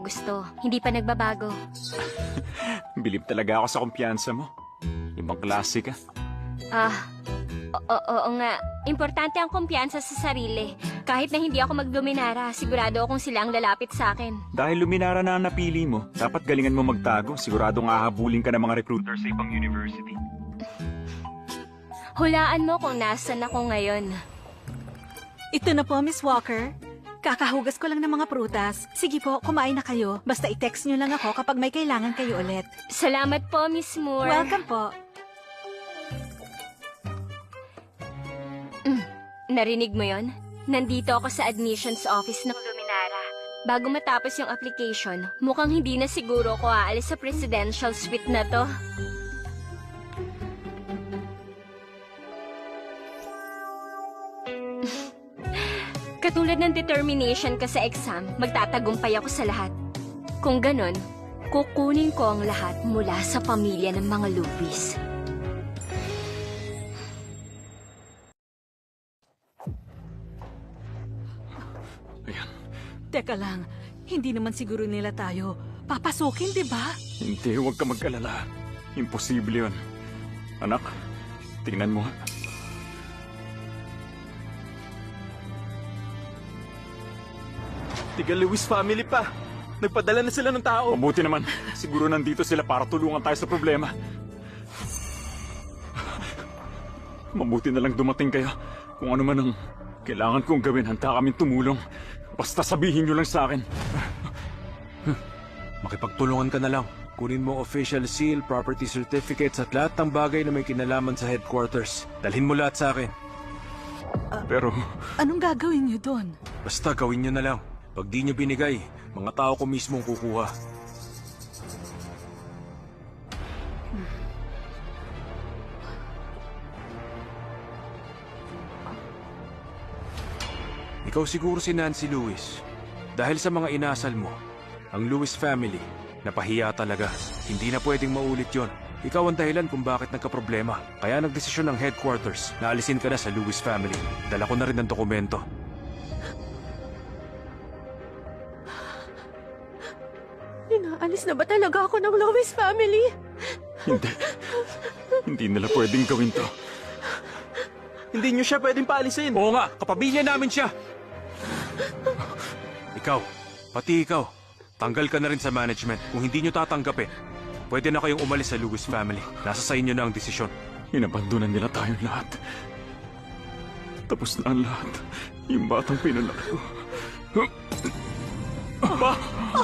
gusto. Hindi pa nagbabago. Bilib talaga ako sa kumpiyansa mo. Ibang klase ka. Oo nga. Importante ang kumpiyansa sa sarili. Kahit na hindi ako magluminara, sigurado akong sila ang lalapit sa akin. Dahil luminara na ang napili mo, dapat galingan mo magtago. Siguradong ahabulin ka ng mga recruiter sa ibang university. Hulaan mo kung nasan ako ngayon. Ito na po, Miss Walker. Kakahugas ko lang ng mga prutas. Sige po, kumain na kayo. Basta i-text nyo lang ako kapag may kailangan kayo ulit. Salamat po, Miss Moore. Welcome po. Narinig mo yon? Nandito ako sa admissions office ng Luminara. Bago matapos yung application, mukhang hindi na siguro ko aalis sa presidential suite na to. Katulad ng determination ka sa exam, magtatagumpay ako sa lahat. Kung ganon, kukunin ko ang lahat mula sa pamilya ng mga Lupis. Ayan. Teka lang, hindi naman siguro nila tayo papasukin, di ba? Hindi, huwag ka mag-alala. Imposible yun. Anak, tingnan mo nga. Tiga Lewis family pa. Nagpadala na sila ng tao. Mabuti naman. Siguro nandito sila para tulungan tayo sa problema. Mabuti na lang dumating kayo. Kung ano man ang kailangan kong gawin, handa kaming tumulong. Basta sabihin nyo lang sa akin. Makipagtulungan ka na lang. Kunin mo official seal, property certificates at lahat ng bagay na may kinalaman sa headquarters. Dalhin mo lahat sa akin. Pero Anong gagawin nyo doon? Basta gawin nyo na lang. Pag di nyo binigay, mga tao ko mismo ang kukuha. Ikaw siguro si Nancy Lewis. Dahil sa mga inasal mo, ang Lewis family, napahiya talaga. Hindi na pwedeng maulit yon. Ikaw ang dahilan kung bakit nagkaproblema. Kaya nagdesisyon ng headquarters na alisin ka na sa Lewis family. Dala ko na rin ang dokumento. Inaalis na ba talaga ako ng Lewis family? hindi. Hindi nila pwedeng gawin to. Hindi nyo siya pwedeng paalisin. Oo nga, kapamilya namin siya. Ikaw, pati ikaw, tanggal ka na rin sa management. Kung hindi nyo tatanggapin, pwede na kayong umalis sa Lewis family. Nasa sa inyo na ang desisyon. Inabandonan nila tayong lahat. Tapos na ang lahat. Yung batang pinalaki ko. Oh,